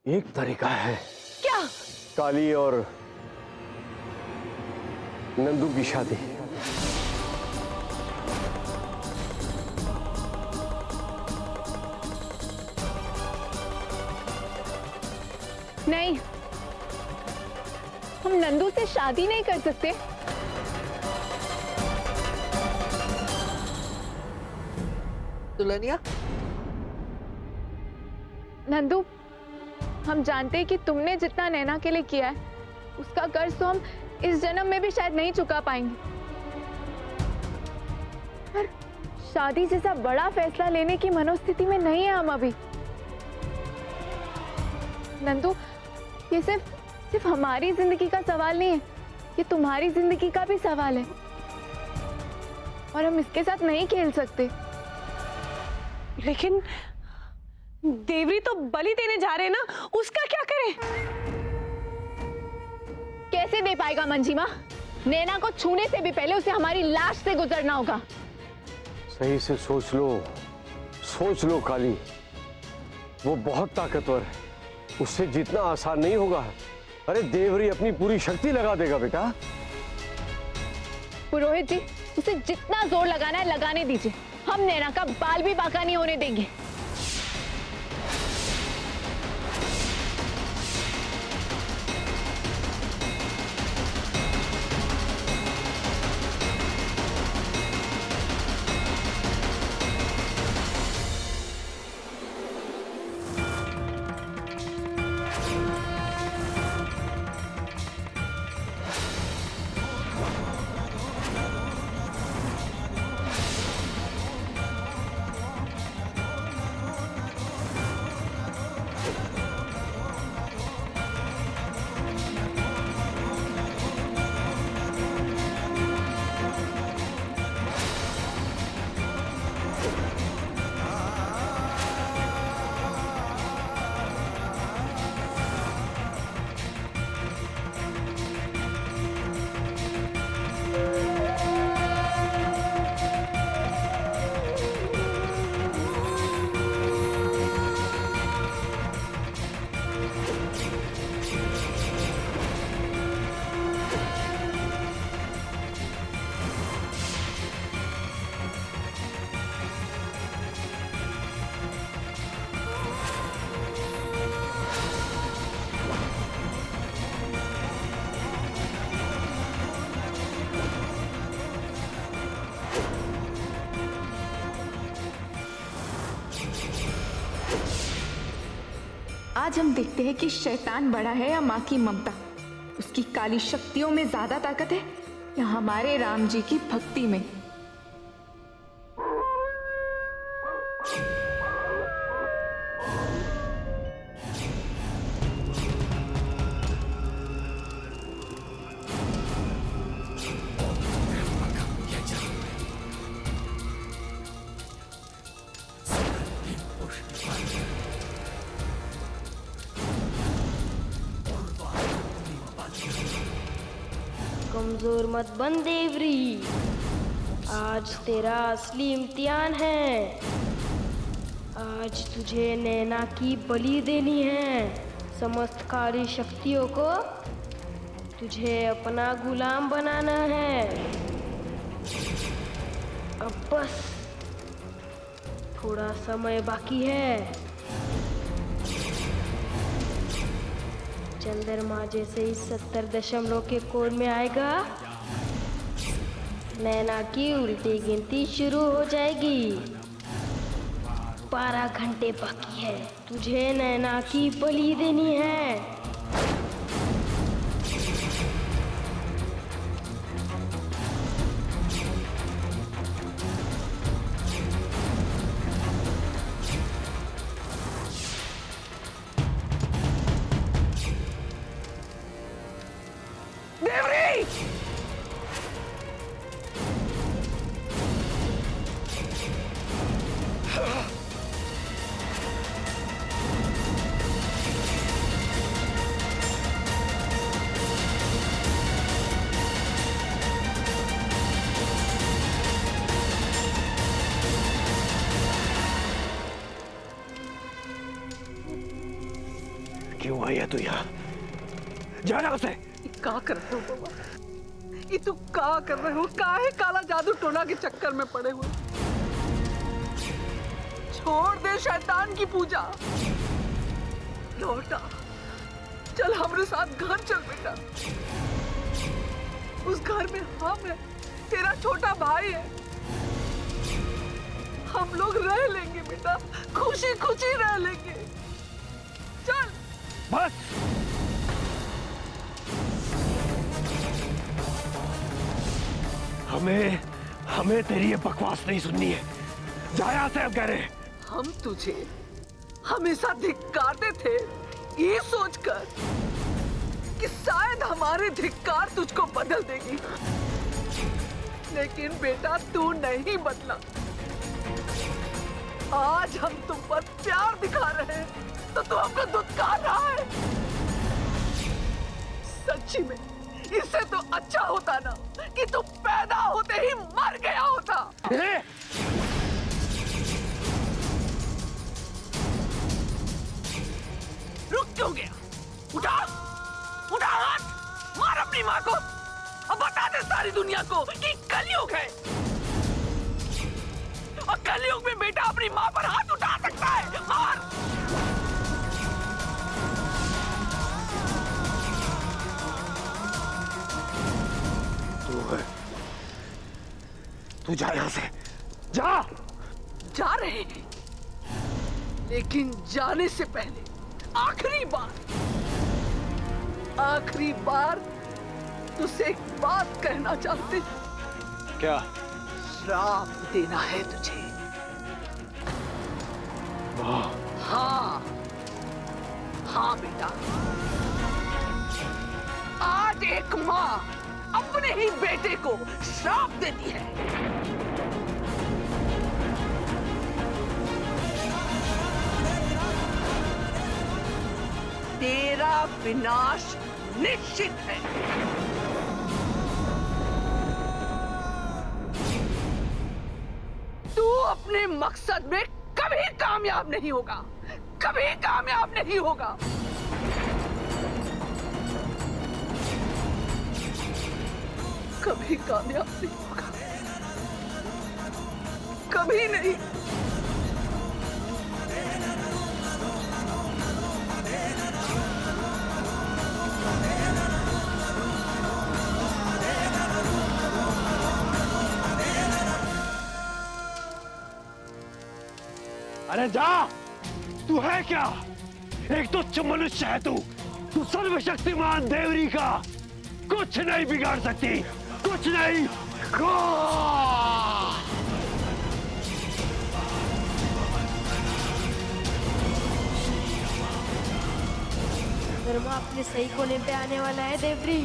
एक तरीका है। क्या? काली और नंदू की शादी। नहीं, हम नंदू से शादी नहीं कर सकते। दुल्हनिया, नंदू, हम जानते हैं कि तुमने जितना नैना के लिए किया है उसका कर्ज तो हम इस जन्म में भी शायद नहीं चुका पाएंगे, पर शादी जैसा बड़ा फैसला लेने की मनोस्थिति में नहीं है हम अभी। नंदू, ये सिर्फ हमारी जिंदगी का सवाल नहीं है, ये तुम्हारी जिंदगी का भी सवाल है और हम इसके साथ नहीं खेल सकते। लेकिन देवरी तो बलि देने जा रहे हैं ना, उसका क्या करें? कैसे दे पाएगा मंजीमा? नैना को छूने से भी पहले उसे हमारी लाश से गुजरना होगा। सही से सोच लो काली, वो बहुत ताकतवर है, उससे जीतना आसान नहीं होगा। अरे देवरी अपनी पूरी शक्ति लगा देगा बेटा। पुरोहित जी, उसे जितना जोर लगाना है लगाने दीजिए, हम नैना का बाल भी बाका नहीं होने देंगे। आज हम देखते हैं कि शैतान बड़ा है या माँ की ममता, उसकी काली शक्तियों में ज्यादा ताकत है या हमारे राम जी की भक्ति में। कमजोर मत बन देवरी, आज तेरा असली इम्तिहान है। आज तुझे नैना की बलि देनी है। समस्त काली शक्तियों को तुझे अपना गुलाम बनाना है। अब बस थोड़ा समय बाकी है। चंद्रमा जैसे इस 70 दशमलव के कोण में आएगा, नैना की उल्टी गिनती शुरू हो जाएगी। 12 घंटे बाकी है, तुझे नैना की बलि देनी है। क्यों आई है तू यहाँ? जाना उसे। का कर रहे हो बाबा? ये तू का कर रहे हो? काहे काला जादू टोना के चक्कर में पड़े हुए? छोड़ दे शैतान की पूजा। लौटा, चल हमारे साथ घर चल बेटा। उस घर में हम है, तेरा छोटा भाई है। हम लोग रह लेंगे बेटा, खुशी खुशी रह लेंगे। चल बस। हमें तेरी ये बकवास नहीं सुननी है। जा यहाँ से, अब कह रहे। हम तुझे हमेशा धिक्कारते थे ये सोचकर कि शायद हमारे धिक्कार तुझको बदल देगी, लेकिन बेटा तू नहीं बदला। आज हम तुम पर प्यार दिखा रहे हैं तो तू हमको दुत्कार रहा है। सच्ची में इससे तो अच्छा होता ना कि तू पैदा होते ही मर गया होता। रुक क्यों गया? उठा उठा हाथ, मार अपनी माँ को। अब बता दे सारी दुनिया को कि कलयुग है, और कलयुग में बेटा अपनी माँ पर हाथ उठा सकता है। मार। तू जा यहाँ से, जा। जा रहे हैं, लेकिन जाने से पहले आखिरी बार तुझसे एक बात कहना चाहते हैं। क्या? श्राप देना है तुझे। हाँ हाँ बेटा, आज एक माँ अपने ही बेटे को श्राप देती है। तेरा विनाश निश्चित है। तू अपने मकसद में कभी कामयाब नहीं होगा, कभी कामयाब नहीं होगा। कभी कामयाब नहीं होगा, कभी नहीं। अरे जा। तू है क्या? एक तुच्छ मनुष्य है तू सर्वशक्तिमान देवरी का कुछ नहीं बिगाड़ सकती, कुछ नहीं। धर्मा अपने सही कोने पे आने वाला है देवरी।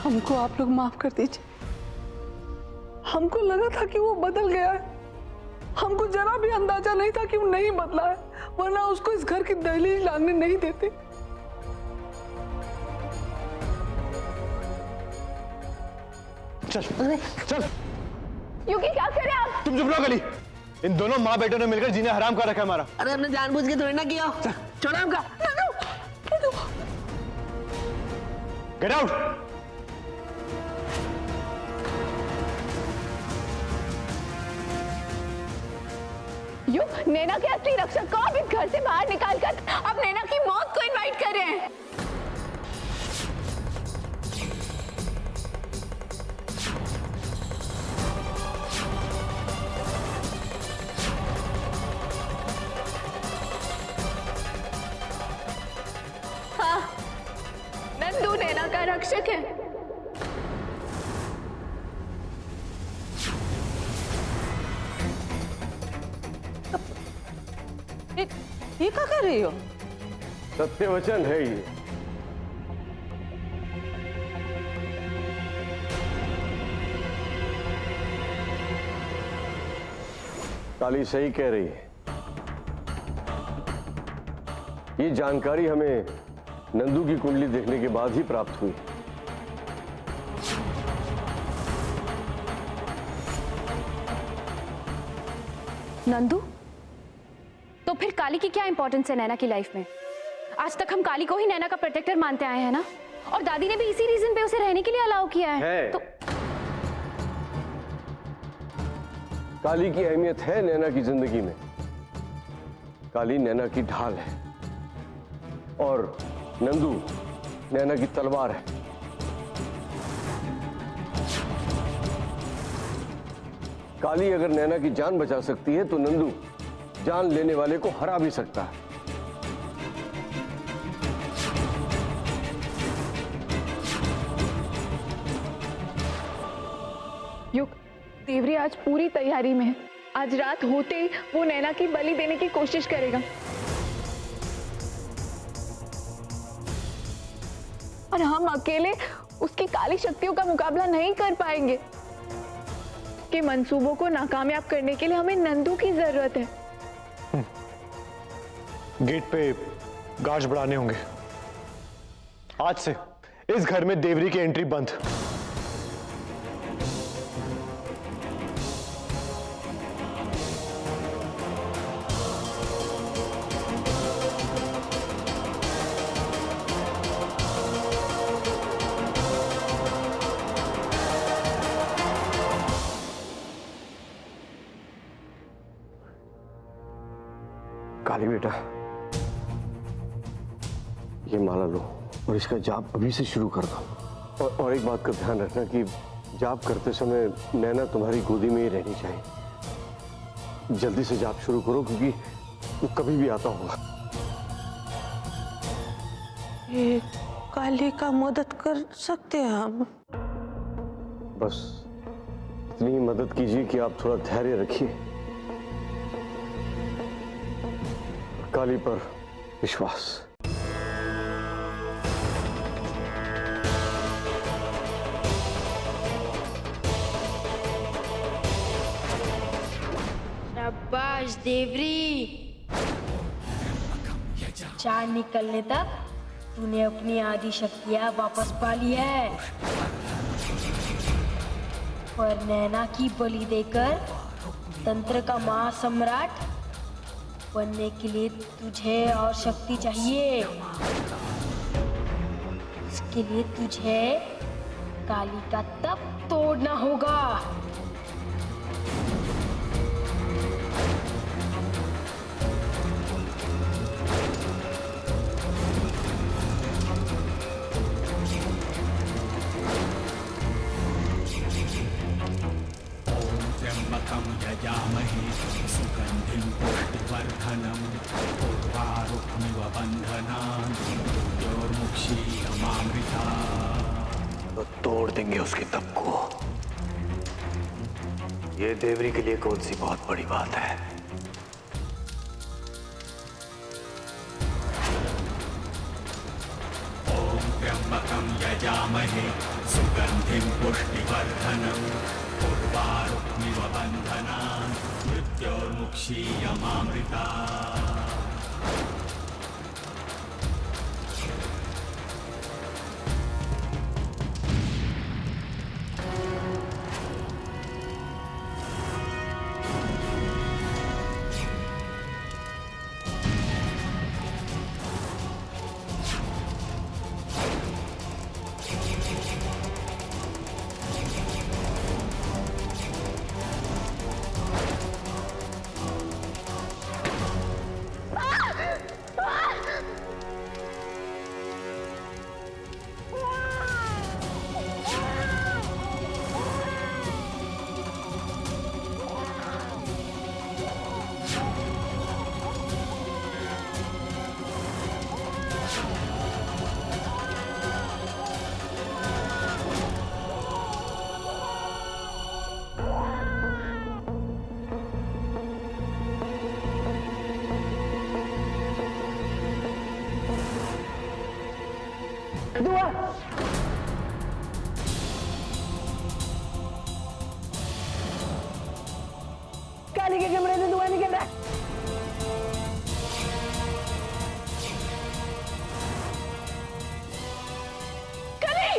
हमको आप लोग माफ कर दीजिए। हमको लगा था कि वो बदल गया है, हमको जरा भी अंदाजा नहीं था कि वो नहीं बदला है, वरना उसको इस घर की दहलीज लांघने नहीं देते। चल चल। युकी क्या करे आप? तुम चुप रहो गली। इन दोनों माँ बेटों ने मिलकर जीने हराम कर रखा है हमारा। अरे हमने जानबूझ के थोड़ी ना किया। छोड़ा हमका। Get out. नैना के असली रक्षक को अब इस घर से बाहर निकालकर अब नैना की मौत को इनवाइट कर रहे हैं। हाँ, नंदू नैना का रक्षक है। ये क्या कर रही हो? सत्य वचन है ये। काली सही कह रही है। ये जानकारी हमें नंदू की कुंडली देखने के बाद ही प्राप्त हुई। नंदू काली की क्या इंपॉर्टेंस है नैना की लाइफ में? आज तक हम काली को ही नैना का प्रोटेक्टर मानते आए हैं ना, और दादी ने भी इसी रीजन पे उसे रहने के लिए अलाउ किया है। तो काली की अहमियत है नैना की जिंदगी में। काली नैना की ढाल है और नंदू नैना की तलवार है। काली अगर नैना की जान बचा सकती है तो नंदू जान लेने वाले को हरा भी सकता है। युग, देवरी आज पूरी तैयारी में है। आज रात होते ही वो नैना की बलि देने की कोशिश करेगा, और हम अकेले उसकी काली शक्तियों का मुकाबला नहीं कर पाएंगे। के मंसूबों को नाकामयाब करने के लिए हमें नंदू की जरूरत है। गेट पे गार्ड्स बढ़ाने होंगे। आज से इस घर में देवरी की एंट्री बंद। काली बेटा, ये माला लो और इसका जाप अभी से शुरू कर दो। और एक बात का ध्यान रखना कि जाप करते समय नैना तुम्हारी गोदी में ही रहनी चाहिए। जल्दी से जाप शुरू करो क्योंकि वो कभी भी आता होगा। ये काली का मदद कर सकते हैं हम। बस इतनी ही मदद कीजिए कि आप थोड़ा धैर्य रखिए, काली पर विश्वास। शाबाश देवरी, चांद निकलने तक तूने अपनी आदि शक्तियां वापस पा ली है, पर नैना की बलि देकर तंत्र का महासम्राट बनने के लिए तुझे और शक्ति चाहिए। इसके लिए तुझे काली का तप तोड़ना होगा। त्र्यंबकं यजामहे सुगंधिं पुष्टिवर्धनं उर्वारुकमिव बन्धनान् मृत्योर्मुक्षीयमामृता। तो तोड़ देंगे उसके तप को। ये देवरी के लिए कौन सी बहुत बड़ी बात है। ओम त्र्यंबकं यजामहे सुगंधिं पुष्टिवर्धनम् उर्वारुकमिव बन्धनान् मृत्योर्मुक्षीयमामृता। काली के कमरे से धुआं निकल रहा है। काली!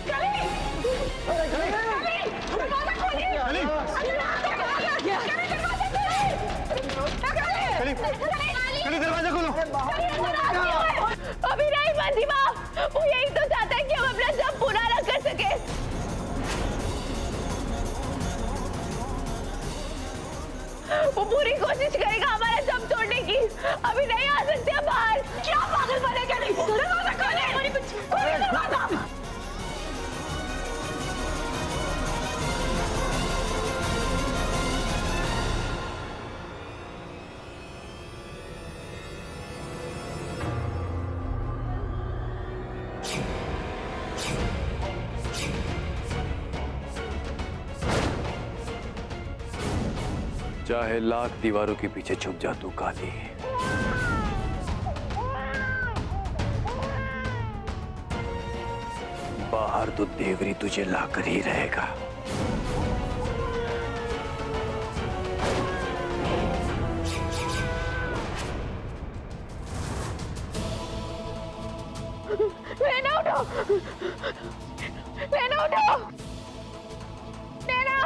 काली! वो पूरी कोशिश करेगा हमारा दम तोड़ने की। अभी नहीं आ सकते हम बाहर। क्या पागल बनेगा? नहीं दरवाजा खोले, दरवाजा। चाहे लाख दीवारों के पीछे छुप जा तू काली, बाहर तो देवरी तुझे लाकर ही रहेगा। नैना उठो, नैना उठो, नैना।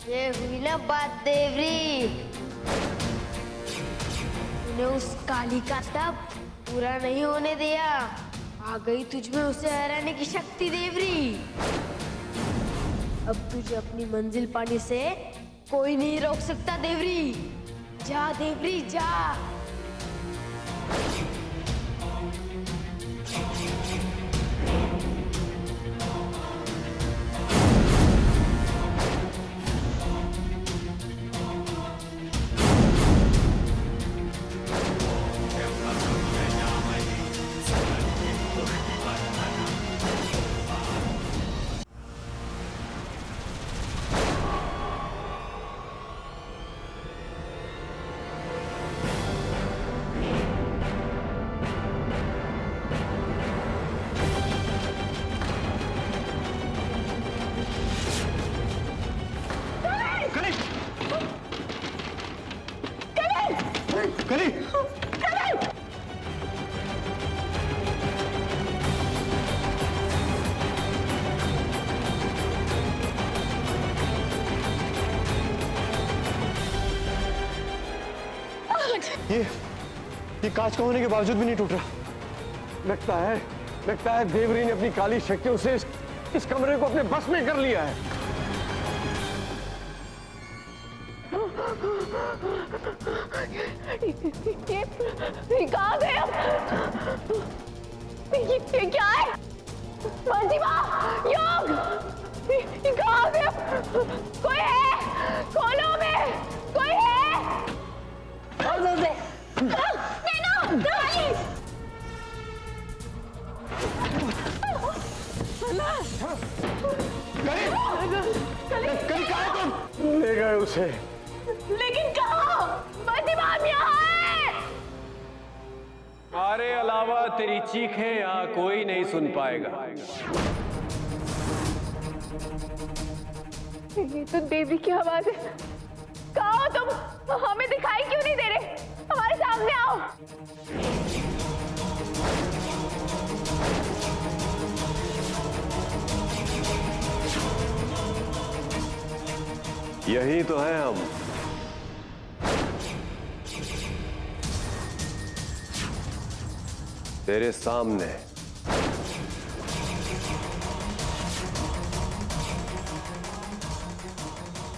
ये हुई ना बात देवरी, तूने उस काली का तप पूरा नहीं होने दिया। आ गई तुझमें उसे हराने की शक्ति देवरी। अब तुझे अपनी मंजिल पाने से कोई नहीं रोक सकता देवरी। जा देवरी जा। कली, ये कांच का होने के बावजूद भी नहीं टूट रहा। लगता है देवरी ने अपनी काली शक्तियों से इस कमरे को अपने बस में कर लिया है। ये कहाँ गए हम? ये क्या है? मंजिमा, योग, ये कहाँ गए? कोई है? खोलो में, कोई है? नैना, दवाई। कली कहाँ है तुम? ले गए उसे। लेकिन कहाँ? मंजिमा यहाँ है। हमारे अलावा तेरी चीखें यहाँ कोई नहीं सुन पाएगा। ये तो देवी की आवाज है। कहाँ हो तुम? हमें दिखाई क्यों नहीं दे रहे? हमारे सामने आओ। यही तो है हम। तेरे सामने।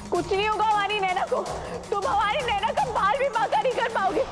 कुछ नहीं होगा हमारी नैना को। तुम हमारी नैना का बाल भी बांका नहीं कर पाओगे।